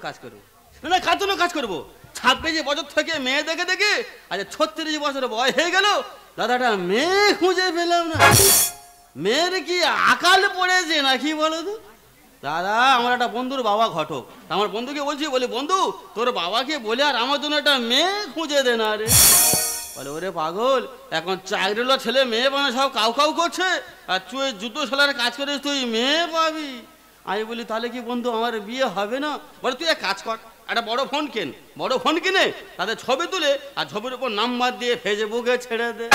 কাজ করবো না কার জন্য কাজ করবো 26 বছর থেকে মেয়ে দেখে দেখে আজ 36 বছর বয়স হয়ে গেল দাদাটা মেয়ে খুঁজে পেলাম না মেয়ের কি আকাল পড়েছে নাকি বলো তো দাদা আমার একটা বন্ধুর বাবা ঘটক আমার বন্ধুকে বলছি বলি বন্ধু তোর বাবাকে বলে আর আমার জন্য একটা মেয়ে খুঁজে দে না রে বলে ওরে পাগল এখন চাকরিওয়ালা ছেলে মেয়ে মানে সব কাউ কাউ করছে আর তুই জুতো সেলার কাজ করিস তুই মেয়ে পাবি আমি বলি তাহলে কি বন্ধু আমার বিয়ে হবে না বলে তুই এক কাজ কর একটা বড় ফোন কেন বড় ফোন কিনে তাদের ছবি তুলে আর ছবির উপর নাম্বার দিয়ে ফেসবুকে ছেড়ে দে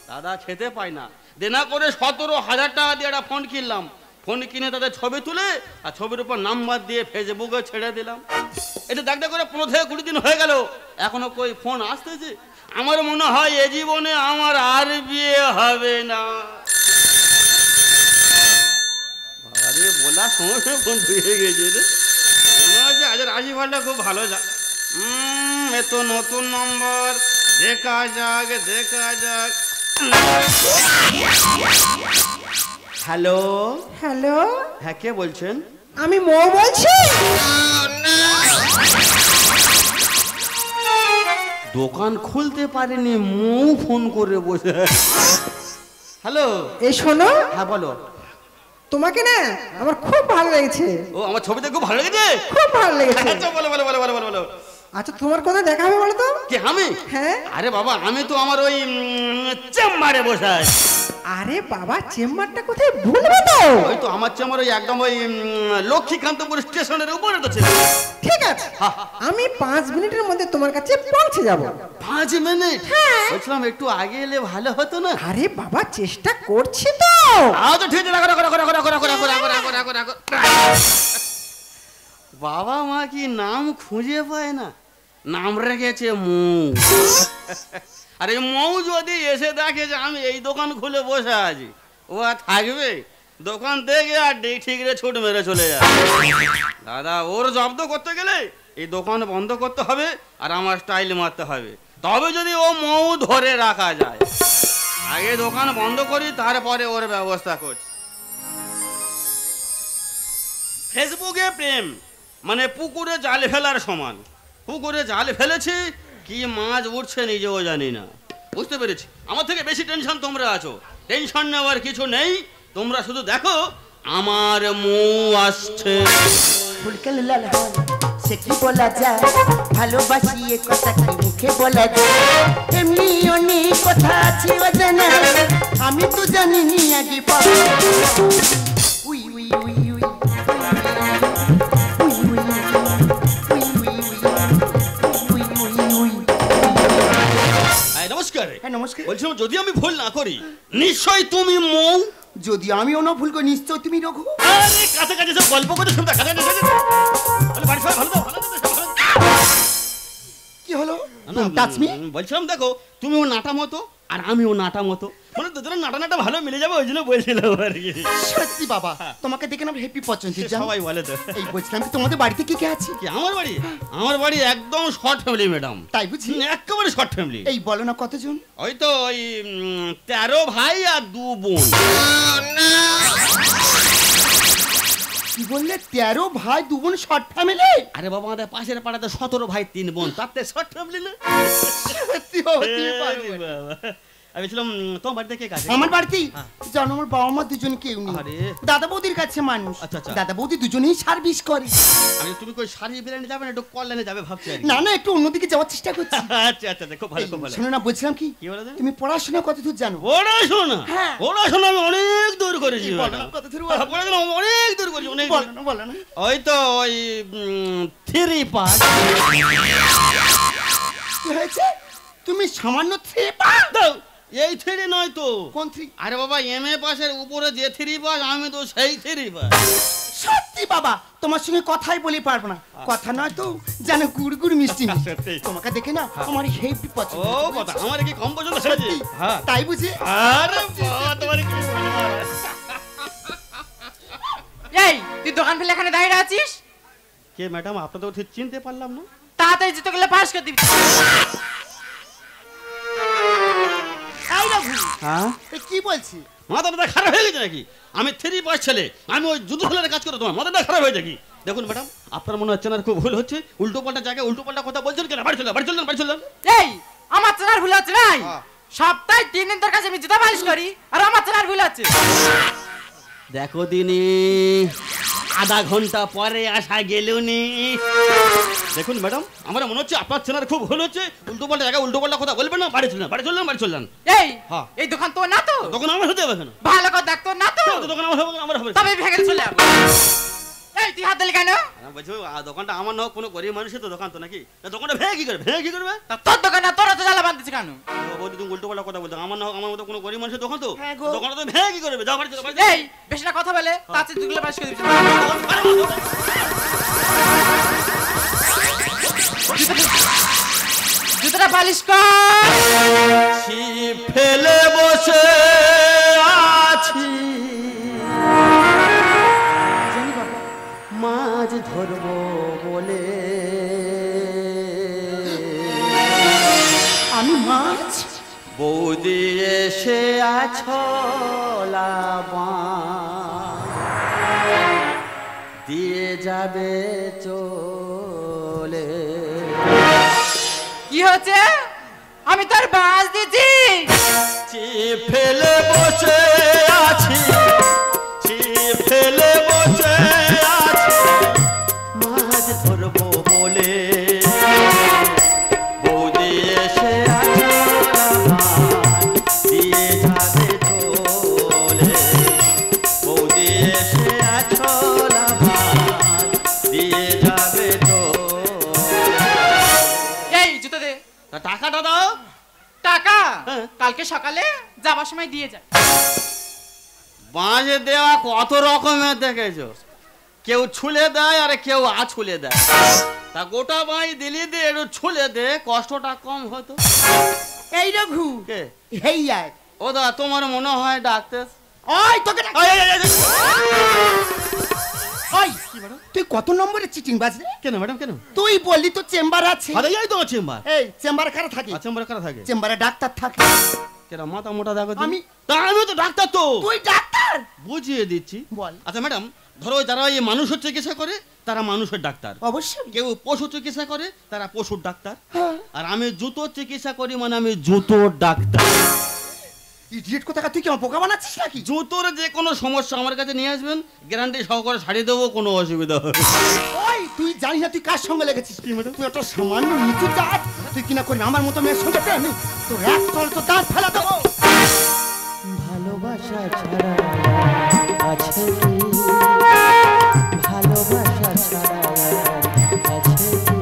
দাদা খেতে পায় না দেনা করে 17,000 টাকা দিয়ে একটা ফোন কিনলাম ফোন কিনে তাদের ছবি তুলে আর ছবির উপর নাম্বার দিয়ে ফেসবুকে ছেড়ে দিলাম এটা দেখতে করে 15 থেকে 20 দিন হয়ে গেল এখনো কই ফোন আসতেছে আমার মনে হয় এ জীবনে আমার আর বিয়ে হবে না আরে বলা সময় ফোন ধুয়ে গেছে রে মনে হচ্ছে আজ রাশিফলটা খুব ভালো যা এ তো নতুন নম্বর দেখা যাক হ্যালো হ্যালো হ্যাঁ কে বলছেন আমি মৌ বলছি দোকান খুলতে পারেনি মৌ ফোন করে বসে হ্যালো এই শোনো হ্যাঁ বলো তোমাকে না আমার খুব ভালো লেগেছে ও আমার ছবিতে খুব ভালো লেগেছে খুব ভালো লেগেছে আচ্ছা বলো বলো বলো বলো বলো আচ্ছা তোমার কথা দেখা হবে বলো তো কি আমি হ্যাঁ আরে বাবা আমি তো আমার ওই চেম্বারে বসে আছি আরে বাবা চেম্বারটা কোথায় ভুলবে তো ওই তো আমার চেম্বার ওই একদম ওই লক্ষ্মীকান্তপুর স্টেশনের উপরে তো ছিল ঠিক আছে আমি 5 মিনিটের মধ্যে তোমার কাছে পৌঁছে যাব 5 মিনিট বলছিলাম একটু আগে এলে ভালো হতো না আরে বাবা চেষ্টা করছি তো তো ঠিক আছে রাখো বাবা মা কি নাম খুঁজে পায় না নাম রেখেছে মৌ আরে মৌ যদি এসে দেখে যে আমি এই দোকান খুলে বসে আছি ও আর থাকবে দোকান থেকে আর ঠিক রে ছুট মেরে চলে যায় দাদা ওর জব্দ করতে গেলে এই দোকান বন্ধ করতে হবে আর আমার স্টাইল মারতে হবে তবে যদি ও মৌ ধরে রাখা যায় আগে দোকান বন্ধ করি তারপরে ওর ব্যবস্থা করছি ফেসবুকে প্রেম মানে পুকুরে জাল ফেলার সমান পুকুরে জাল ফেলেছি কি মাছ উঠছে নিজেও জানি না বুঝতে পেরেছি আমার থেকে বেশি টেনশন তোমরা আছো টেনশন নেওয়ার কিছু নেই তোমরা শুধু দেখো আমার মৌ আসছে ফুলকাল লাল হয় সে কি বলা যায় ভালোবাসি এ কথা কি মুখে বলা যায় এমনি অনেক কথা আছে অজানা আমি তো জানি নি আগে উই উই উই উই নমস্কার নমস্কার বলছিলাম যদি আমি ভুল না করি নিশ্চয়ই তুমি মৌ যদি আমিও না ভুল করি নিশ্চয় তুমি রঘু আরে কাছাকাছি সব গল্প করে শুনতে কাছাকাছি বাড়ি সবাই ভালো কি হলো টাচ মি বলছিলাম দেখো তুমি ও নাটা মতো আর আমি ও নাটা মতো মানে দুজনের নাটা নাটা ভালো মিলে যাবে ওই জন্য বলছিলাম আর কি সত্যি বাবা তোমাকে দেখে না হেপি পছন্দ সবাই বলে তো এই বলছিলাম কি তোমাদের বাড়িতে কে কে আছে কি আমার বাড়ি একদম শর্ট ফ্যামিলি ম্যাডাম তাই বুঝি একেবারে শর্ট ফ্যামিলি এই বলো না কতজন ওই তো ওই 13 ভাই আর 2 বোন কি বললে 13 ভাই 2 বোন শর্ট ফ্যামিলি আরে বাবা আমাদের পাশের পাড়াতে 17 ভাই 3 বোন তাতে শর্ট ফ্যামিলি না সত্যি হতে পারে বাবা আমি ছিলাম তোমার বাড়িতে কে কাছে আমার বাড়িতে জানো আমার বাবা মা দুজন কেউ নেই আরে দাদা বৌদির কাছে মানুষ আচ্ছা আচ্ছা দাদা বৌদি দুজনেই সার্ভিস করে আমি তুমি কই শাড়ি বেরানে যাবে না একটু কল্যাণে যাবে ভাবছি না না একটু অন্যদিকে যাওয়ার চেষ্টা করছি আচ্ছা আচ্ছা খুব ভালো শোনো না বলছিলাম কি তুমি পড়াশোনা কত দূর জানো পড়াশোনা আমি অনেক দূর করেছি কত দূর পড়াশোনা অনেক দূর করেছি অনেক বলো না ওই তো ওই 3 পাস কি হয়েছে তুমি সামান্য 3 পাস দাও এই 3 নয় তো কোন 3 আরে বাবা এমএ পাসের উপরে যে 3 পাস আমি তো সেই 3 পাস সত্যি বাবা তোমার সঙ্গে কথাই বলি পারবো না কথা নয় তো জানো গুড়গুড় মিষ্টি তোমাকে দেখে না আমার হেভি পছন্দ ও কথা আমার কি কম পছন্দ হয়েছে হ্যাঁ তাই বুঝি আরে বাবা তোমার কি এই তুই দোকান ফেলে এখানে দাঁড়িয়ে আছিস কে ম্যাডাম আপনাদের তো ঠিক চিনতে পারলাম না তাড়াতাড়ি যেতে গেলে পাস করে দিবি হ্যাঁ কি বলছি মাথাটা খারাপ হয়ে গেছে নাকি আমি 3 পাস ছেলে আমি ওই যুদ্ধ খেলার কাজ করে তোমার মাথাটা খারাপ হয়ে যায় কি দেখুন ম্যাডাম, আপনার মনে হচ্ছে না খুব ভুল হচ্ছে? উল্টো পাল্টা জায়গায় উল্টো পাল্টা কথা বলছেন কেন? বাড়ি চলুন, বাড়ি চলুন, বাড়ি চলুন। এই আমার চেনার ভুল আছে নাই? সপ্তাহে 3 দিন তোর কাছে আমি জুতা পালিশ করি আর আমার চেনার ভুল আছে। দেখো দিনি, আধা ঘন্টা পরে আসা গেলুনি। দেখুন ম্যাডাম, আমার মনে হচ্ছে আপনার চেনার খুব ভুল হচ্ছে। উল্টো পাল্টা জায়গায় উল্টো পাল্টা কথা বলবেন না। বাড়ি চলুন, বাড়ি চলুন, বাড়ি চলুন। এই হ্যাঁ। এই দোকান তোর না তো? দোকান আমার হতে হবে কেন? ভালো করে দেখ তোর না তো? দোকান আমার হবে, আমার হবে। তবে ভেঙে চলে যাবো। এই তুই হাত দিলি কেন? আমি বলছি দোকানটা আমার না হোক, কোনো গরিব মানুষের তো দোকান তো নাকি? দোকানটা ভেঙে কি করবে? ভেঙে কি করবে? তা তোর দোকান না, তোর তো জ্বালা বাঁধতেছে কেন? বৌদি তুমি উল্টো পাল্টা কথা বলছো। আমার না হোক, আমার মতো কোনো গরিব মানুষের দোকান তো। হ্যাঁ গো। দোকানটা তো ভেঙে কি করবে? যাও বাড়ি চলো, বাড়ি চলো। এই বেশি না কথা বলে তাতে দুগুলো পালিশ করে দিবি। জুতোটা পালিশ কর। ছিপ ফেলে বসে আছি, মাছ ধরবো বলে। আমি মাছ? বৌদি এসে আছো দিয়ে যাবে চলে। কি হচ্ছে? আমি তোর বাস দিচ্ছি। ছিপ ফেলে বসে আছি, ছিপ ফেলে বসে আছি, মাছ ধরবো বলে। বৌদি এসে আছো দিয়ে যাবে চলে। বৌদি এসে আছো দিয়ে যাবে চলে। এই জুতো দে। তা টাকাটা দাও। টাকা হ্যাঁ। কালকে সকালে যাবার সময় দিয়ে যায়। বাঁশে দেওয়া কত রকমের দেখেছো? কেউ ছুলে দেয় আর কেউ আছুলে দেয়। তা গোটা বাঁশ দিলি দে, একটু ছুলে দে, কষ্টটা কম হতো। এই রঘু, কে? হেই আয়। ও দা, তোমার মনে হয় ডাকতে। ওই তোকে ডাক- এই, এই, এই, এই। ওই তুই কত নম্বরে চিটিং বাজলে? কেন ম্যাডাম, কেন? তুই বললি তো চেম্বার আছে। আরে এই তো চেম্বার। এই চেম্বারে কারা থাকে? চেম্বারে কারা থাকে? চেম্বারে ডাক্তার থাকে। কেন মাথা মোটা দেখো? আমি- আমি তো ডাক্তার তো। তুই ডাক্তার? বুঝিয়ে দিচ্ছি। বল। আচ্ছা ম্যাডাম, ধরো যারা এই মানুষের চিকিৎসা করে তারা মানুষের ডাক্তার। অবশ্যই। কেউ পশু চিকিৎসা করে তারা পশুর ডাক্তার। হ্যাঁ। আর আমি জুতো চিকিৎসা করি, মানে আমি জুতোর ডাক্তার। ইডিয়েট কোথাকার, তুই কি আমার বোকা বানাচ্ছিস নাকি? জুতোর যে কোনো সমস্যা আমার কাছে নিয়ে আসবেন, গ্যারান্টি সহকারে ছাড়িয়ে দেবো, কোনো অসুবিধা হবে না। ওই তুই জানিস না তুই কার সঙ্গে লেগেছিস? তুই একটা সামান্য নিচু জাত, তুই কিনা করি আমার মতো মেয়ের সঙ্গে প্রেম? তোর এক তল তো দাঁত ফেলা দেবো। ভালোবাসা ছাড়া আছে কি? ভালোবাসা ছাড়া আছে কি?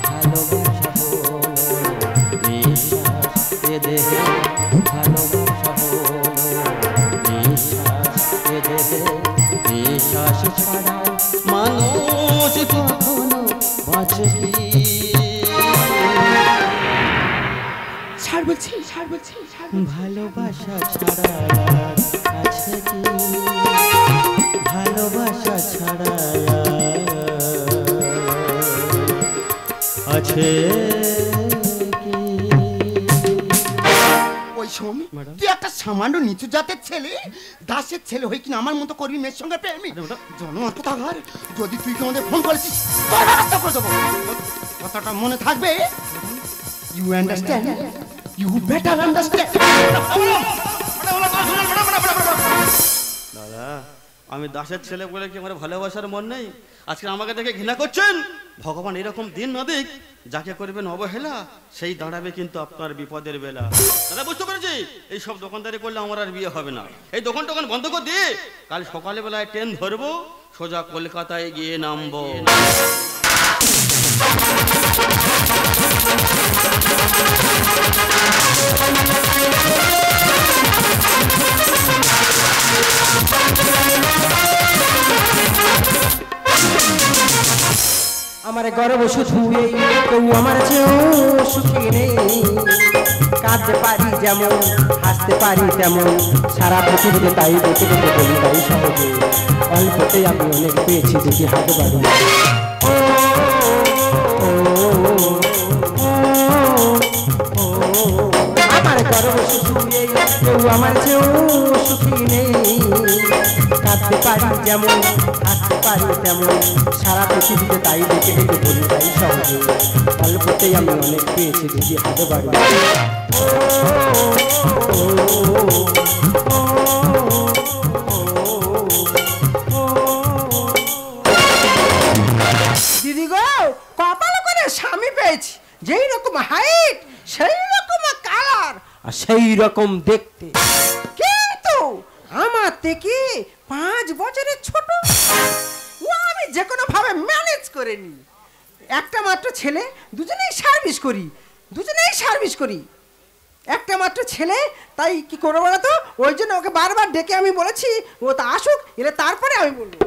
ভালোবাসা হলো নিঃশ্বাস এ দেহে, ভালোবাসা হলো নিঃশ্বাস এ দেহে। নিঃশ্বাস ছাড়া মানুষ কখনো বাঁচে কি? ছাড় বলছি, ছাড় বলছি, ছাড় বলছি। ভালোবাসা ছাড়া আছে কি? ভালোবাসা ছাড়া আছে কি? ওই শোন, তুই একটা সামান্য নিচু জাতের ছেলে, দাসের ছেলে হয়ে কিনা আমার মতো করবি মেয়ের সঙ্গে প্রেমী? জন্মার কথা ঘর, যদি তুই কি আমাদের ফোন করেছিস তোর ব্যবস্থা করে দেবো। কথাটা মনে থাকবে। You understand? You better understand. দাদা, আমি দাসের ছেলে বলে কি আমার ভালোবাসার মন নেই? আজকে আমাকে দেখে ঘৃণা করছেন? ভগবান এরকম দিন না দিক, যাকে করবেন অবহেলা সেই দাঁড়াবে কিন্তু আপনার বিপদের বেলা। দাদা বুঝতে পেরেছি, এই সব দোকানদারি করলে আমার আর বিয়ে হবে না। এই দোকান টোকান বন্ধ করে দিয়ে কাল সকালে বেলায় ট্রেন ধরবো, সোজা কলকাতায় গিয়ে নামবো। আমার গর্ব শুধু এই, কেউ আমার চেয়েও সুখী নেই। কাঁদতে পারি যেমন, হাসতে পারি তেমন, সারা পৃথিবীতে তাই বেঁচে বেঁচে বলি তাই সহজে। অল্পতে আমি অনেক পেয়েছি, দেখি হাতে পারি। আমার গর্ব শুধু এই, কেউ আমার চেয়েও সুখী নেই। কাঁদতে পারি যেমন হাসতে পারি তেমন সারা পৃথিবীতে তাই দেখে দেখে বলি তাই সহজে গল্পতেই আমি অনেক পেয়েছি বুঝি হাতে পারি দিদি গো কপাল করে স্বামী পেয়েছি, যেই রকম হাইট সেই রকম কালার আর সেই রকম দেখতে, কিন্তু আমার থেকে 5 বছরের ছোট। ও আমি যে কোনো ভাবে ম্যানেজ করে নি। একটা মাত্র ছেলে, দুজনেই সার্ভিস করি। একটা মাত্র ছেলে, তাই কি করবো বলো তো? ওই জন্য ওকে বারবার ডেকে আমি বলেছি ও তা আসুক, এলে তারপরে আমি বলবো।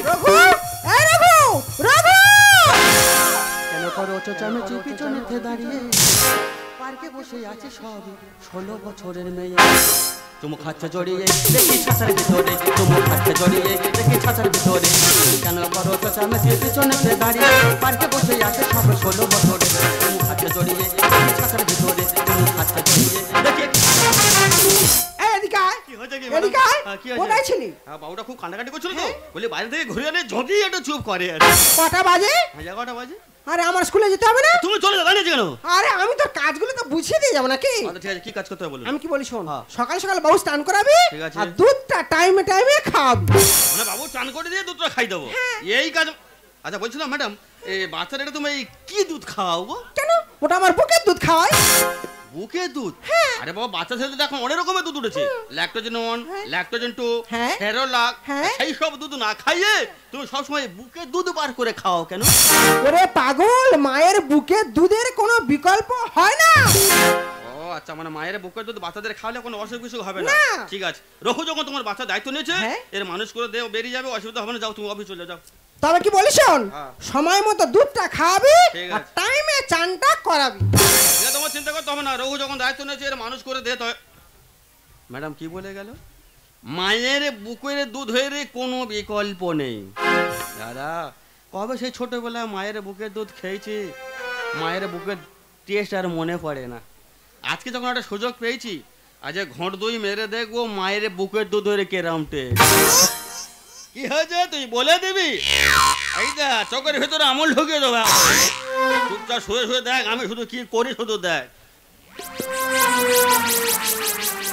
রঘু, এই রঘু, রঘু! কেন করো চেঁচামেচি পিছনেতে দাঁড়িয়ে পার্কে বসে আছে সব 16 বছরের মেয়ে চুমু খাচ্ছে জড়িয়ে দেখি ছাতার ভিতরে, চুমু খাচ্ছে জড়িয়ে দেখি ছাতার ভিতরে। কেন করো চেঁচামেচি পিছনেতে দাঁড়িয়ে পার্কে বসে আছে সব 16 বছরের চুমু খাচ্ছে জড়িয়ে দেখি ছাতার ভিতরে, চুমু খাচ্ছে জড়িয়ে দেখি। এই এদিকে আয়, কি হয়েছে কি এদিকে আয়। কি হয়েছে? কোথায় ছিলি? বাবুটা খুব কান্নাকাটি করছিল তো, বলি বাইরে থেকে ঘুরে এলে যদি একটু চুপ করে। কটা বাজে? 11টা বাজে। আরে আমার স্কুলে যেতে হবে না? তুমি চলে যাও, দাঁড়িয়ে কেন? আরে আমি তো কাজগুলো তো বুঝিয়ে দিয়ে যাবো নাকি? আচ্ছা ঠিক আছে, কি কাজ করতে হবে বলুন। আমি কি বলি শোন, হ্যাঁ। সকাল সকাল বাবু স্নান করাবি ঠিক আছে। আর দুধটা টাইমে টাইমে খাওয়াবি। মানে বাবু চান করে দিয়ে দুধটা খাই দেবো, এই কাজ। আচ্ছা বলছিলাম ম্যাডাম, এই বাচ্চাটা তুমি এই কি দুধ খাওয়াও গো? কেন? ওটা আমার বুকের দুধ খাওয়াই। বুকে দুধ? আরে বাবা, বাচ্চা ছেলেদের এখন অনেক রকমের দুধ উঠেছে, ল্যাকটোজেন 1, ল্যাকটোজেন 2, হ্যাঁ। সেরোলাক, হ্যাঁ। সেই সব দুধ না খাইয়ে তুমি সবসময় বুকে দুধ বার করে খাও কেন? ওরে পাগল, মায়ের বুকের দুধের কোনো বিকল্প হয় না। ও আচ্ছা, মানে মায়ের বুকের দুধ বাচ্চাদের খাওয়ালে কোনো অসুখ বিসুখ হবে না। না। ঠিক আছে, রঘু যখন তোমার বাচ্চা দায়িত্ব নিয়েছে, হ্যাঁ। এর মানুষ করে দেও, বেরিয়ে যাবে, অসুবিধা হবে না। যাও তুমি অফিস চলে যাও। তবে কি বলি শোন, হ্যাঁ। সময় মতো দুধটা খাওয়াবি ঠিক আর আছে। টাইমে চানটা করাবি। এটা তোমার চিন্তা করতে হবে না, রঘু যখন দায়িত্ব নিয়েছে এর মানুষ করে দে। তো ম্যাডাম কি বলে গেল? মায়ের বুকের দুধের কোনো বিকল্প নেই। দাদা, কবে সেই ছোটবেলায় মায়ের বুকের দুধ খেয়েছি, মায়ের বুকের টেস্ট আর মনে পড়ে না। আজকে যখন একটা সুযোগ পেয়েছি, আজ ঘোট দই মেরে দেখবো মায়ের বুকের দুধের কেরাম টেস্ট। কি হয়েছে তুই বলে দিবি? এই দেখ, চোখের ভেতরে আমল ঢুকিয়ে দেবো। চুপচাপ শুয়ে শুয়ে দেখ আমি শুধু কি করি, শুধু দেখ।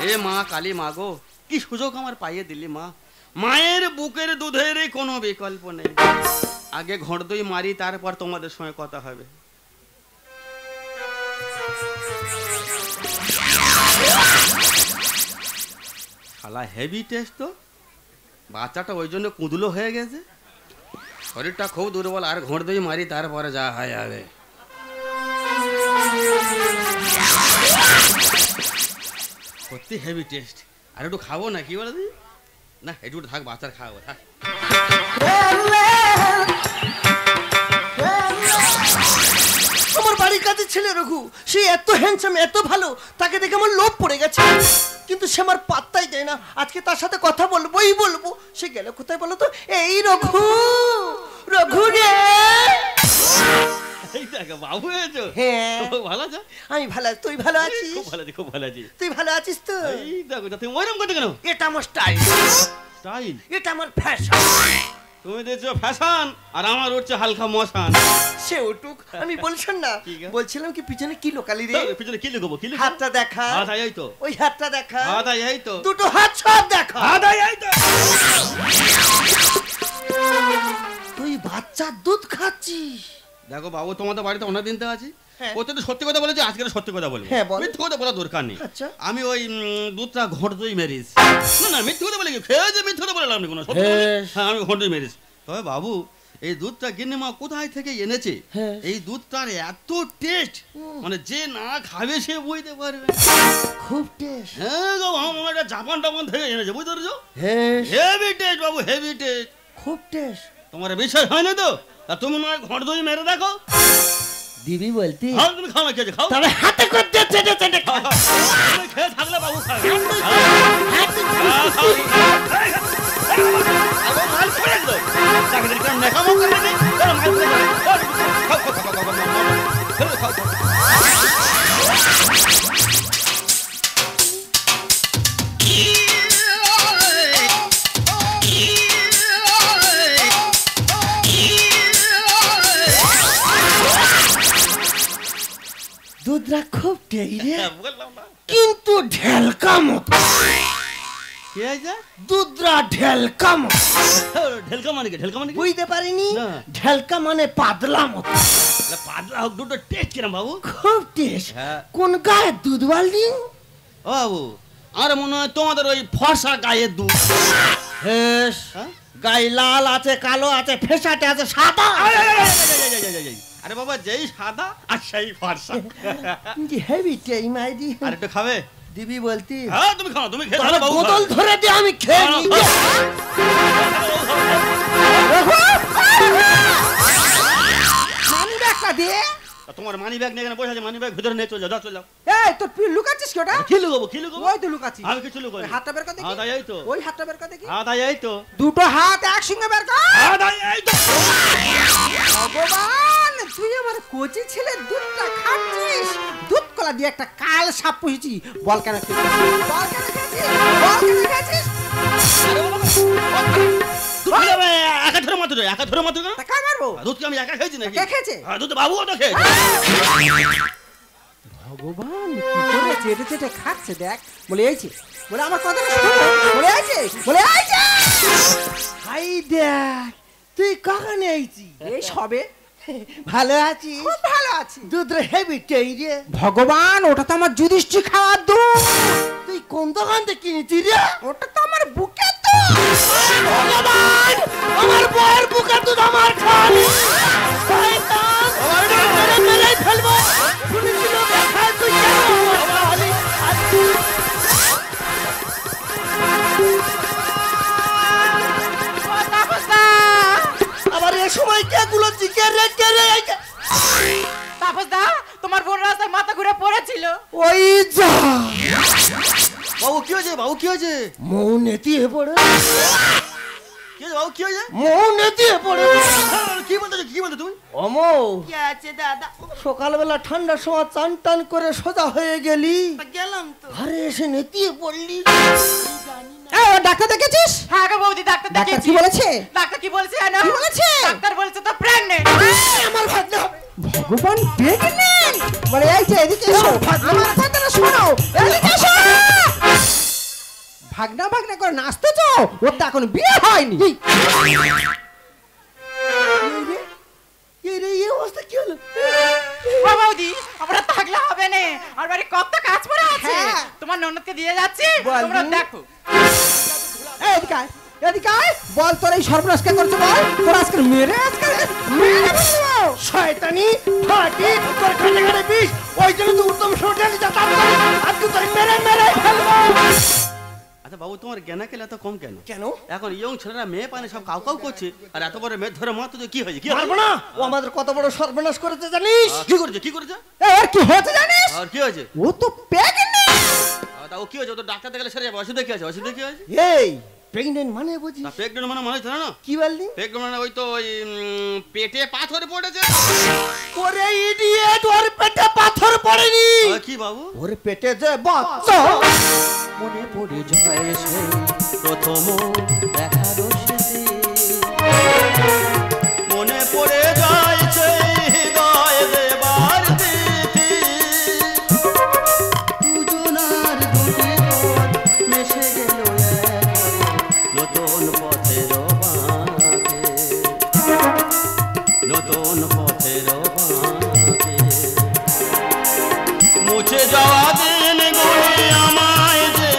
এ মা কালী, মা গো, কি সুযোগ আমার পাইয়ে দিলি মা। মায়ের বুকের দুধের কোনো বিকল্প নেই। আগে ঘোট দই মারি, তারপর তোমাদের সঙ্গে কথা হবে। শালা হেভি টেস্ট তো। বাচ্চাটা ওই জন্য কুঁদলো হয়ে গেছে, শরীরটা খুব দুর্বল। আর ঘোট দই মারি, তারপরে যা হয় হবে। সত্যি হেভি টেস্ট। আর একটু খাবো না, কি বলে দিই না, একটু থাক, বাচ্চার খাবো থাক। আমার বাড়ির কাছে ছেলে রঘু, সে এত হ্যান্ডসাম, এত ভালো, তাকে দেখে আমার লোভ পড়ে গেছে। কিন্তু সে আমার পাত্তাই দেয় না। আজকে তার সাথে কথা বলবোই বলবো। সে গেল কোথায় বলো তো? এই রঘু, রঘু রে। এই দেখ বাবু হয়েছো। হ্যাঁ। ভালো আছো? আমি ভালো আছি, তুই ভালো আছিস? খুব ভালো আছি, খুব ভালো আছি। তুই ভালো আছিস তো? এই দেখো, তুমি ওইরকম করতে কেন? এটা আমার স্টাইল, স্টাইল? এটা আমার ফ্যাশন। তুমি দেখছো ফ্যাশন, আর আমার উঠছে হালকা মশান। সে উঠুক, আমি বলছেন না। ঠিক আছে। বলছিলাম কি পিছনে কি লোকালি রে? পিছনে কি লিখবো? কি লিখবো? হাতটা দেখা। হাত এই তো। ওই হাতটা দেখা। হাত এই তো। দুটো হাত সব দেখা। হাত এই তো। তুই বাচ্চার দুধ খাচ্ছিস? দেখো বাবু, তোমাদের বাড়িতে অনেকদিন তো আছি, হ্যাঁ। প্রত্যেকটা সত্যি কথা বলেছি, আজকে সত্যি কথা বলবো। হ্যাঁ, বল। মিথ্যে কথা বলা দরকার নেই। আচ্ছা। আমি ওই দুধটা ঘোট দই মেরিস। না না, মিথ্যে কথা বলে কি খেয়েছে, মিথ্যে কথা বললাম না কোনো, সত্যি কথা বলে- হ্যাঁ, আমি ঘোট দই মেরিস। তবে বাবু, এই দুধটা গিন্নি মা কোথায় থেকে এনেছে, এই দুধটার এত টেস্ট, মানে যে না খাবে সে বুঝতে পারবে। খুব টেস্ট। হ্যাঁ গো, আমার এটা জাপান টাপান থেকে এনেছে, বুঝতে পারছো? হ্যাঁ, হেভি টেস্ট বাবু, হেভি টেস্ট। খুব টেস্ট। তোমার বিশ্বাস হয় না তো? আর তুমি নয় ঘোট দই মেরে দেখো। দিবি বলতি? খাও, তুমি খাও না, খেয়েছে খাও। তবে হাতে করতে চেটে চেটে খা। তুমি খেয়ে থাকলে বাবু খাবে। হাতে মাল পড়ে গেল। তাকে যদি কেউ নেকামো করে নাকি, তাহলে মাল পড়ে যাবে। খাও, খাও, খাও, খাও, খাও, খাও, খাও, খাও, খাও। দুধরা খুব টেইরে বললাম না কিন্তু ঢেলকা মতো কি হয়েছে দুধরা ঢেলকা মতো ঢেলকা মানে কি ঢেলকা মানে কি বুঝতে পারিনি না। ঢেলকা মানে পাতলা মতো আরে পাতলা হোক দুটো টেস্ট কিরম বাবু খুব টেস্ট হ্যাঁ। কোন গায়ে দুধ বালতি ও বাবু আর মনে হয় তোমাদের ওই ফর্সা গায়ের দুধ হেস হ্যাঁ? গায়ে লাল আছে কালো আছে ফেসাটে আছে সাদা আরে বাবা যেই সাদা আর সেই ফর্সা হেভি টেই মাইদি আর একটু খাবে দিবি বলতি হ্যাঁ তুমি খাও তুমি খেয়ে তাহলে বাবু বোতল ধরে দিয়ে আমি খেয়ে নিই। মানি ব্যাগটা দে। তোমার মানি ব্যাগ নিয়ে এখানে বসে আছে মানি ব্যাগ ভিতরে নিয়ে চলে যাও চলে যাও এই তোর তুই লুকাচ্ছিস কি ওটা? কি লুকাবো কি লুকাবো ওই তো লুকাচ্ছিস। আমি কিছু লুকাই ওই হাতটা বের কর দেখি। হ্যাঁ তাই এই তো ওই হাতটা বের কর দেখি। হ্যাঁ তাই এই তো দুটো হাত একসঙ্গে বের কর। হ্যাঁ তাই এই তো ভগবান তুই আমার কোচি ছেলের দুধটা খাচ্ছিস। দুধ কলা দিয়ে একটা কাল সাপ পুষেছি। বল কেন খেয়েছিস? বল কেন খেয়েছিস? বল কেন খেয়েছিস? দুধ খাবে একা ধরে মাত্র একা ধরে মাত্র তা কার মারবো? দুধ কি আমি একা খেয়েছি নাকি কে খেয়েছে? হ্যাঁ দুধ বাবুও তো খেয়েছে ভগবান কি করে চেটে চেটে খাচ্ছে দেখ। বলে এইছে বলে আমার কথা শোনো। বলে এইছে বলে এইছে। হাই দেখ তুই কখন এইছি এই সবে ভালো আছি খুব ভালো আছি। দুধরে হেভি টেই রে ভগবান ওটা তো আমার যুধিষ্ঠির খাওয়ার দুধ। তুই কোন দোকান থেকে কিনেছি রে ওটা তো আমার বুকের দুধ। ভগবান আমার বউয়ের বুকের দুধ আমার খালি শয়তান মেরে মেরে ফেলবো শুনেছিল দেখা তুই কেন খালি আবার এ সময় কে গুলো জিকে রে তাপস দা তোমার বোন রাস্তায় মাথা ঘুরে পড়েছিল। ওই যা বাবু কি হয়েছে বাবু কি হয়েছে মৌ নেতিয়ে পড়ে কি হয়েছে বাবু কি হয়েছে মৌ নেতিয়ে পড়ে কি বলতে তুমি অমৌ কি আছে দাদা? সকালবেলা ঠান্ডার সময় চান টান করে সোজা হয়ে গেলি গেলাম তো। ঘরে এসে নেতিয়ে পড়লি এই ও ডাক্তার দেখেছিস? হ্যাঁ গো বৌদি ডাক্তার ডাক্তার দেখিয়েছি। কি বলেছে? ডাক্তার কি বলছে জানো? কি বলেছে? ডাক্তার বলছে তো প্রেগন্যান্ট। আমার ভাগ্নে হবে ভগবান প্রেগন্যান্ট। বলে এই যে এদিকে এসো। আমার কথাটা শোনো। এদিকে এসো। ভাগনা ভাগনা করে নাচতেছ? ওর তো এখন বিয়ে হয়নি। এই রে এই অবস্থা কি হলো ও বৌদি আমরা থাকলে হবে না। আর বাড়ি কত কাজ পড়ে আছে। হ্যাঁ। তোমার ননদকে দিয়ে যাচ্ছি বল। তোমরা দেখো। এই এদিকে আয়, এদিকে আয়। বল তোর এই সর্বনাশ কে করছে বল? তোর আজকে মেরে মেরে ফেলবো। শয়তানি ফাটি তোর কানে কানে বিষ ওই জন্য তো উত্তম হোটেলে যা তার আজকে তোর মেরে মেরে ফেলবো আচ্ছা বাবু তোমার জ্ঞানা কেলে এত কম কেন কেন এখন ইয়ং ছেলেরা মেয়ে পানে সব কাউ কাউ করছে আর এত বড় মেয়ে ধরে মাত্র কি হয়েছে কি পারবো না ও আমাদের কত বড় সর্বনাশ করেছে জানিস কি করেছে কি করেছে এর কি হয়েছে জানিস? আর কি হয়েছে ও তো প্রেগন্যান্ট। তা ও কি হয়েছে ও তো ডাক্তার দেখালে সেরে যাবে অসুবিধা কি আছে অসুবিধা কি হয়েছে এই প্রেগন্যান্ট মানে বুঝি না প্রেগনেন্ট মানে মনে হচ্ছে না কি বললি প্রেগনেন্ট মানে ওই তো ওই পেটে পাথর পড়েছে ওরে ইডিয়েট ওর পেটে পাথর পড়েনি কি বাবু ওর পেটে যে বাচ্চা মনে পড়ে যায় সেই প্রথম দেখার স্মৃতি মনে পড়ে যায় সেই হৃদয় দেবার তিথি দুজনার দুটি পথ মিশে গেল এক নতুন পথের বাঁকে নতুন পথের বাঁকে মুছে যাওয়া দিন গুলি আমায় যে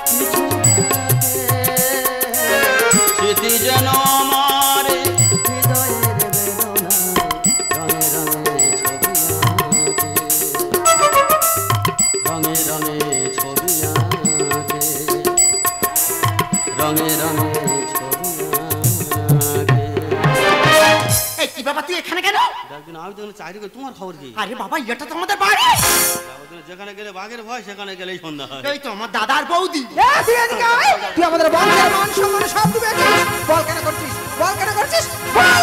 কিছু স্মৃতি যেন আমার হৃদয়ের বেদনা রঙে রঙে ছবি আঁকে রঙে রঙে ছবি আঁকে রঙে রঙে ছবি আঁকে এই কি বাবা তুই এখানে কেন একদিন আমি তো চাকরি করি তোমার খবর কি আরে বাবা এটা তো আমাদের বাড়ি যেখানে গেলে বাঘের ভয় সেখানে গেলেই সন্ধ্যা হয় এই তো আমার দাদার বৌদি তুই এদিকে আয়। তুই আমাদের বংশের মান সম্মান সব ডুবেছিস। বল কেন করছিস? বল কেন করছিস? বল।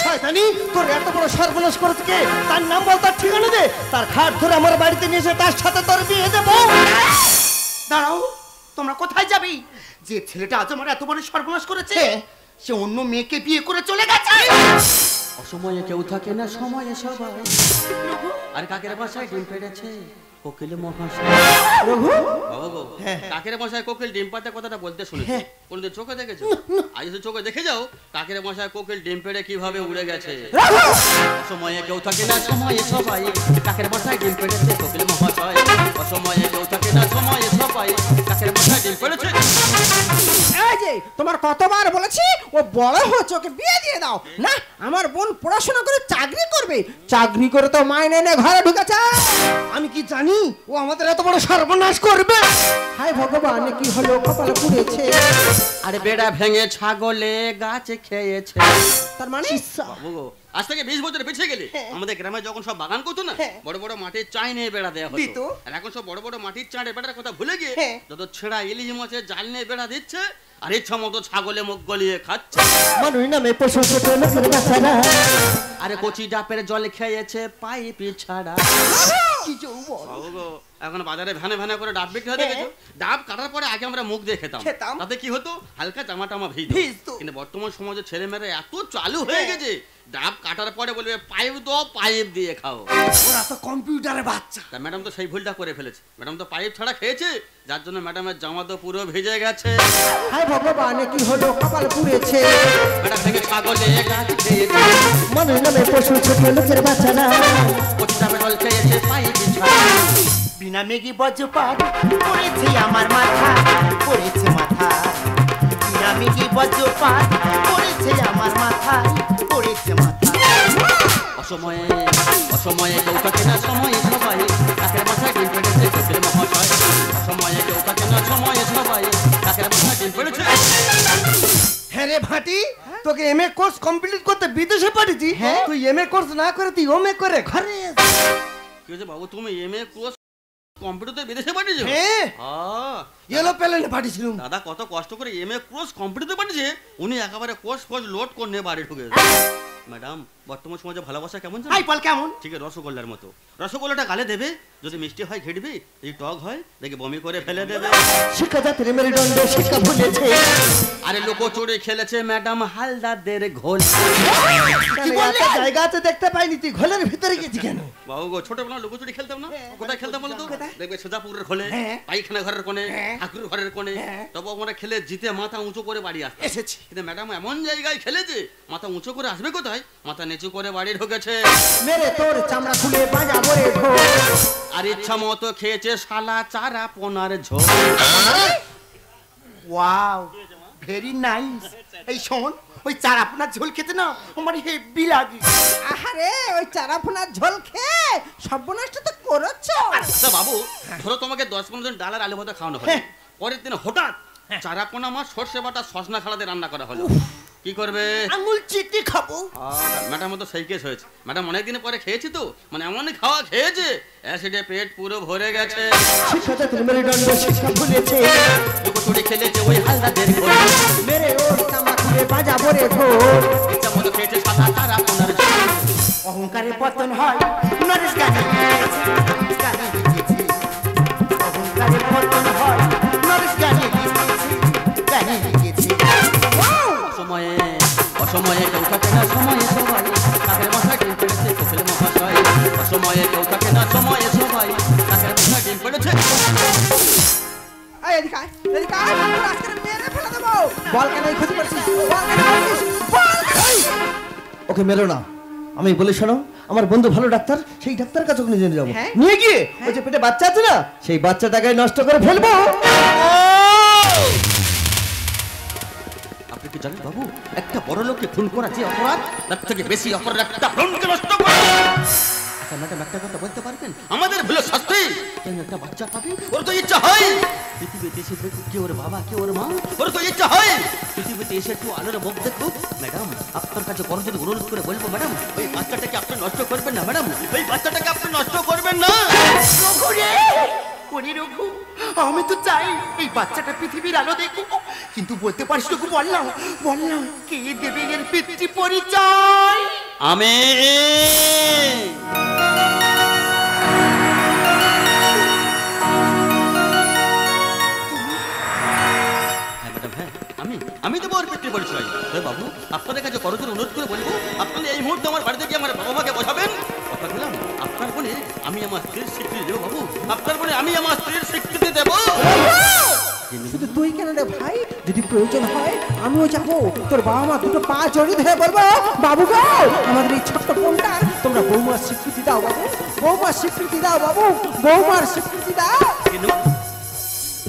শয়তানি তোর এত বড় সর্বনাশ করেছে কে তার নাম বল তার ঠিকানা দে তার খাট ধরে আমার বাড়িতে নিয়ে এসে তার সাথে তোর বিয়ে দেবো দাঁড়াও, তোমরা কোথায় যাবে? যে ছেলেটা আজ আমার এত বড় সর্বনাশ করেছে সে অন্য মেয়েকে বিয়ে করে চলে গেছে। অসময়ে কেউ থাকে না, সময়ে সবাই। আর কাকের বাসায় ডিম পেড়েছে কোকিল মহাশয়। রঘু বাবা গো, কাকের মশাই কোকিল ডিম পাতে কথাটা বলতে শুনেছি, কোনদিন চোখে দেখেছো? আজ যদি চোখে দেখে যাও কাকের মশাই কোকিল ডিম পেড়ে কিভাবে উড়ে গেছে। অসময়ে কেউ থাকে না, সময়ে সবাই। কাকের বাসায় ডিম পেড়েছে কোকিল মহাশয়। অসময়ে কেউ থাকে না, সময়ে সবাই। কাকের বাসায় ডিম পেড়েছে। এই যে তোমার কতবার বলেছি ও বড় হচ্ছে, ওকে বিয়ে দিয়ে দাও। না, আমার বোন পড়াশোনা করে চাকরি করবে, চাকরি করে তো মাইনে এনে ঘরে ঢুকেছে। আমি কি জানি ও আমাদের এত বড় সর্বনাশ করবে? হায় ভগবান, কি হলো, কপালে পুড়েছে। আরে বেড়া ভেঙে ছাগলে গাছে খেয়েছে। তার মানে বাবু গো, আজ থেকে 20 বছর পিছিয়ে গেলে আমাদের গ্রামে যখন সব বাগান করতো না, বড় বড় মাটির চাই নিয়ে বেড়া দেওয়া হতো। আর এখন সব বড় বড় মাটির চাঁড়ে বেড়ার কথা ভুলে গিয়ে যত ছেঁড়া ইলিশ মাছের জাল নিয়ে বেড়া দিচ্ছে, আর ইচ্ছা মতো ছাগলে মুখ গলিয়ে খাচ্ছে। মানুষ নামে পশু ছোট লোকের বাচ্চারা। আরে কচি ডাপের জল খেয়েছে পাইপ ছাড়া। বাবু গো, এখন বাজারে ভ্যানে ভ্যানে করে ডাব বিক্রি হয়ে গেছে। ডাব কাটার পরে আগে আমরা মুখ দিয়ে খেতাম, তাতে কি হতো, হালকা জামা টামা ভিজতো। কিন্তু বর্তমান সমাজে ছেলেমেয়েরা এত চালু হয়ে গেছে, ডাব কাটার পরে বলবে পাইপ দাও, পাইপ দিয়ে খাও। ওরা তো কম্পিউটারে বাচ্চা। তা ম্যাডাম তো সেই ভুলটা করে ফেলেছে, ম্যাডাম তো পাইপ ছাড়া খেয়েছে, যার জন্য ম্যাডামের জামা তো পুরো ভিজে গেছে। হায় ভগবান, কি হলো, কপাল পুড়েছে। বেড়া ভেঙে ছাগলে গাছ খেয়েছে। মানুষ নামে পশু ছোট লোকের বাচ্চারা। কচি ডাপের জল খেয়েছে পাইপ ছাড়া। বিনা মেঘি বজ্রপাত পড়েছে আমার মাথা, পড়েছে মাথা। বিনা মেঘি বজ্রপাত পড়েছে আমার মাথায়, পড়েছে মাথা। অসময়ে অসময়ে কেউ থাকে না, সময়ে সবাই। কাকের বাসায় ডিম পেড়েছে কোকিল মহাশয়। অসময়ে কেউ থাকে না, সময়ে সবাই। কাকের বাসায় ডিম পেড়েছে। হ্যাঁ রে ভাটি, তোকে এমএ কোর্স কমপ্লিট করতে বিদেশে পাঠিয়েছি। তুই এমএ কোর্স না করে তুই ওমএ করে ঘরে এসে। কি হয়েছে বাবু, তুমি এমএ কোর্স কম্পিউটার বিদেশে পাঠিয়েছো? হ্যাঁ, হ্যাঁ ইয়েলো প্যালেনে পাঠিয়েছিলাম। দাদা কত কষ্ট করে এমএ কোর্স কম্পিউটার পাঠিয়েছে, উনি একেবারে কোর্স ফোর্স লোড করে নিয়ে বাড়ি ঢুকে। ম্যাডাম, বর্তমান সমাজে ভালোবাসা কেমন জানো? হাই বল কেমন? ঠিক আছে, রসগোল্লার মতো। রসগোল্লাটা গালে দেবে, যদি মিষ্টি হয় ঘেটবি, যদি টক হয় দেখে বমি করে ফেলে দেবে। শিক্ষা জাতির মেরুদণ্ড শিক্ষা ভুলেছে। আরে লোকো চড়ে খেলেছে ম্যাডাম হালদারদের ঘোল। কি বললি? জায়গা আছে দেখতে পাইনি, তুই ঘোলের ভিতরে গেছি কেন? বাবু গো, ছোটবেলা লুকোচুরি খেলতাম না? কোথায় খেলতাম বলো তো? দেখবে সোজাপুরের খোলে, পাইখানা ঘরের কোণে, ঠাকুর ঘরের কোণে। তবে আমরা খেলে জিতে মাথা উঁচু করে বাড়ি আসতে এসেছি। কিন্তু ম্যাডাম এমন জায়গায় খেলেছে, মাথা উঁচু করে আসবে কোথায়, মাথা নিচু করে বাড়ি ঢুকেছে। মেরে তোর চামড়া খুলে বাজাবো রে ঢোল। আর ইচ্ছা মতো খেয়েছে শালা চারা পোনার ঝোল। Wow, very nice. এই শোন, ওই চার আপনার ঝোল খেতে না আমার হেভি লাগে। আহারে, ওই চারাফোনার ঝোল খেয়ে সর্বনাশটা তো করেছো। আচ্ছা বাবু, ধরো তোমাকে 10-15 দিন ডাল আর আলু ভাতে খাওয়ানো হলো, পরের দিন হঠাৎ চারাপোনা মাছ সর্ষে বাটা সসনা খালাতে রান্না করা হলো, কি করবে? আঙুল চিটি খাবো। ম্যাডাম তো সেই কেস হয়েছে। ম্যাডাম অনেকদিন পরে খেয়েছি তো, মানে এমন খাওয়া খেয়েছে অ্যাসিডে পেট পুরো ভরে গেছে। শিক্ষা জাতির মেরুদণ্ড শিক্ষা ভুলেছে। লুকোচুরি খেলেছে ওই হালদারদের ঘোল। মেরে ওর চামড়া খুলে বাজাবো রে ঢোল। ইচ্ছা মতো খেয়েছে শালা চারা পোনার ঝোল। অহংকারে পতন হয়, নরেশ গানে লিখেছে, গানে লিখেছে। অহংকারে পতন হয়, নরেশ গানে লিখেছে, গানে লিখেছে। অসময়ে অসময়ে কেউ থাকে না, সময়ে সবাই। কাকের বাসায় ডিম পেড়েছে কোকিল মহাশয়। অসময়ে কেউ থাকে না, সময়ে সবাই। কাকের বাসায় ডিম পেড়েছে। এই এদিকে আয়, এদিকে আয়, তোর আজকে মেরে ফেলে দেবো। বল কেন এই ক্ষতি করছিস? বল কেন করছিস? বল কেন? ওকে মেরো না, আমি বলি শোনো, আমার বন্ধু ভালো ডাক্তার, সেই ডাক্তার কাছে ওকে নিয়ে যাবো। নিয়ে গিয়ে ওই যে পেটে বাচ্চা আছে না, সেই বাচ্চাটাকে নষ্ট করে ফেলবো। আপনি কি জানেন বাবু, একটা বড় লোককে খুন করা যে অপরাধ, তার থেকে বেশি অপরাধ একটা ভ্রূণকে নষ্ট করা। আচ্ছা ম্যাডাম, একটা কথা বলতে পারবেন, আমাদের ভুলের শাস্তি কেন একটা বাচ্চা পাবে? ওর তো ইচ্ছা হয়, পৃথিবীতে এসে দেখুক কে ওর বাবা কে ওর মা। ওর তো ইচ্ছা হয় পৃথিবীতে এসে একটু আলোর মুখ দেখুক। ম্যাডাম, আপনার কাছে বড় যদি অনুরোধ করে বলবো, ম্যাডাম ওই বাচ্চাটাকে আপনি নষ্ট করবেন না। ম্যাডাম, এই বাচ্চাটাকে আপনি নষ্ট করবেন না। রঘু রে, ওরে রঘু, আমি তো চাই এই বাচ্চাটা পৃথিবীর আলো দেখুক, কিন্তু বলতে পারিস রঘু, বললাম বললাম কে দেবে এর পিতৃ পরিচয়? আমি হ্যাঁ ম্যাডাম, হ্যাঁ আমি দেবো ওর পিতৃ পরিচয়। তাহলে বাবু আপনাদের কাছে করজোর অনুরোধ করে বলবো, আপনারা এই মুহূর্তে আমার বাড়িতে গিয়ে আমার বাবা মাকে বোঝাবেন। কথা দিলাম আপনার বলে আমি আমার স্ত্রীর স্বীকৃতি দেবো বাবু, আপনার বলে আমি আমার স্ত্রীর স্বীকৃতি দেবো। শুধু তুই কেন রে ভাই, যদি প্রয়োজন হয় আমিও যাবো। তোর বাবা মা দুটো পা জড়িয়ে ধরে বলবো, বাবু গো আমাদের এই ছোট্ট বোনটার তোমরা বৌমার স্বীকৃতি দাও বাবু, বৌমার স্বীকৃতি দাও বাবু, বৌমার স্বীকৃতি দাও।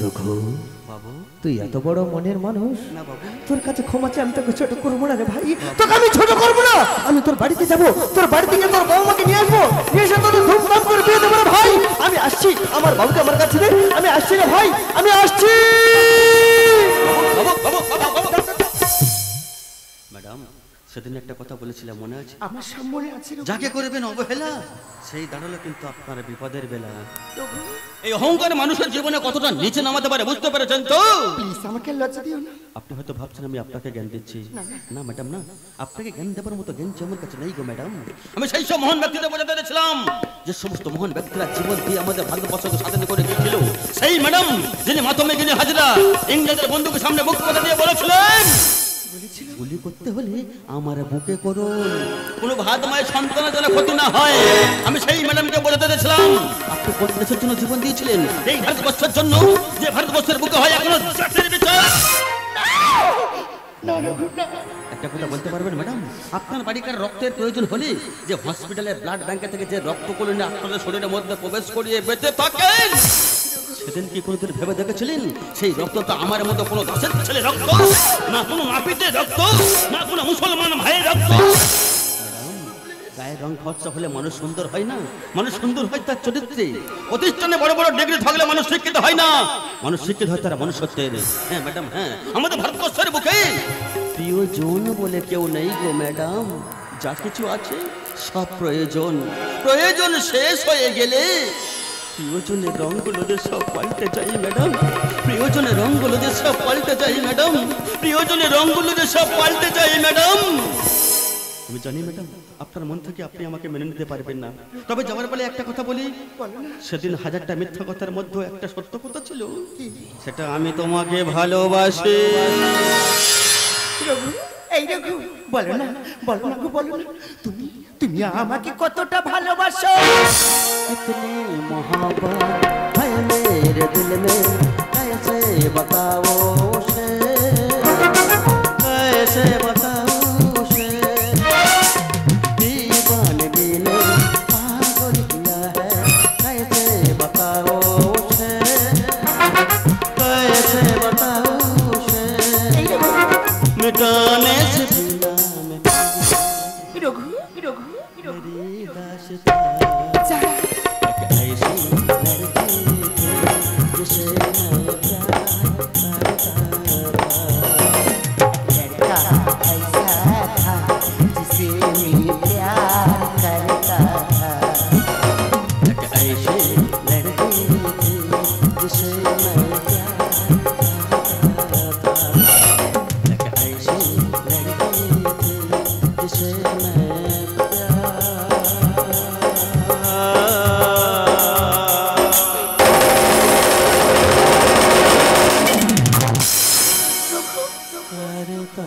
রঘু বাবু তুই এত বড় মনের মানুষ, না বাবু, তোর কাছে ক্ষমা চাই, আমি তোকে ছোট করবো না রে ভাই, তোকে আমি ছোট করবো না। আমি তোর বাড়িতে যাবো, তোর বাড়ি থেকে তোর বৌমাকে নিয়ে আসবো, নিয়ে এসে তোদের ধুমধাম করে বিয়ে দেবো রে ভাই। আমি আসছি, আমার বাবুকে আমার কাছে দে, আমি আসছি রে ভাই, আমি আসছি। ম্যাডাম সেদিন একটা কথা বলেছিলাম মনে আছে? আমার সামনে আছে যাকে করবেন অবহেলা সেই দাঁড়ালো কিন্তু আপনার বিপদের বেলা। এই অহংকার মানুষের জীবনে কতটা নিচে নামাতে পারে বুঝতে পেরেছেন তো? প্লিজ আমাকে লজ্জা দিও না। আপনি হয়তো ভাবছেন আমি আপনাকে জ্ঞান দিচ্ছি, না ম্যাডাম না, আপনাকে জ্ঞান দেবার মতো জ্ঞান যে আমার কাছে নেই গো ম্যাডাম। আমি সেই সব মহান ব্যক্তিদের বোঝাতে চেয়েছিলাম যে সমস্ত মহান ব্যক্তিরা জীবন দিয়ে আমাদের ভারতবর্ষকে স্বাধীন করে গিয়েছিল। সেই ম্যাডাম যিনি মাতমে গিয়ে হাজিরা ইংরেজের বন্ধুকে সামনে মুখ কথা দিয়ে বলেছিলেন গুলি করতে হলে আমার বুকে করুন, কোনো ভাত মায়ের সন্তানের যেন ক্ষতি না হয়। আমি সেই ম্যাডামকে বোঝাতে চেয়েছিলাম আপনি কোন দেশের জন্য জীবন দিয়েছিলেন? এই ভারতবর্ষের জন্য, যে ভারতবর্ষের বুকে হয় এখনো জাতির বিচার। একটা কথা বলতে পারবেন ম্যাডাম, আপনার বাড়িকার রক্তের প্রয়োজন হলে যে হসপিটালের ব্লাড ব্যাংকে থেকে যে রক্ত কলিনে আপনাদের শরীরের মধ্যে প্রবেশ করিয়ে বেঁচে থাকেন, সেদিন কি কোনোদিন ভেবে দেখেছিলেন সেই রক্ত তো আমার মতো কোনো দাসের ছেলে রক্ত না, কোনো নাপিতের রক্ত না, কোনো মুসলমান ভাইয়ের রক্ত। গায়ের রং ফর্সা হলে মানুষ সুন্দর হয় না, মানুষ সুন্দর হয় তার চরিত্রে। প্রতিষ্ঠানে বড় বড় ডিগ্রি থাকলে মানুষ শিক্ষিত হয় না, মানুষ শিক্ষিত হয় তারা মনুষ্যত্বের। হ্যাঁ ম্যাডাম, হ্যাঁ আমাদের ভারতবর্ষের বুকে প্রিয়জন বলে কেউ নেই গো ম্যাডাম। যা কিছু আছে সব প্রয়োজন, প্রয়োজন শেষ হয়ে গেলে প্রিয়জনের রঙগুলো যে সব পাল্টে যায় ম্যাডাম, প্রিয়জনের রঙগুলো যে সব পাল্টে যায় ম্যাডাম, প্রিয়জনের রঙগুলো যে সব পাল্টে যায় ম্যাডাম। আমি জানি ম্যাডাম আপনার মন থেকে আপনি আমাকে মেনে নিতে পারবেন না, তবে যাওয়ার বলে একটা কথা বলি, সেদিন হাজারটা মিথ্যা কথার মধ্যে একটা সত্য কথা ছিল, সেটা আমি তোমাকে ভালোবাসি। রঘু, এই রঘু বলো না, বলো না গো, বলো না, তুমি তুমি আমাকে কতটা ভালোবাসো। इतनी मोहब्बत है मेरे दिल में, कैसे बताओ उसे, कैसे बताओ उसे, दीवानगी ने पागल किया है, कैसे बताओ उसे, कैसे बताओ उसे, मिटाने से बिना मैं রঘু রঘু রঘু मेरी दास्तां ऐसी लड़की थी जिसे मैं प्यार करता लड़का ऐसा था जिसे मैं प्यार करता था, एक ऐसी लड़की थी जिसे मैं प्यार करता था, एक ऐसी लड़की थी जिसे मैं प्यार करता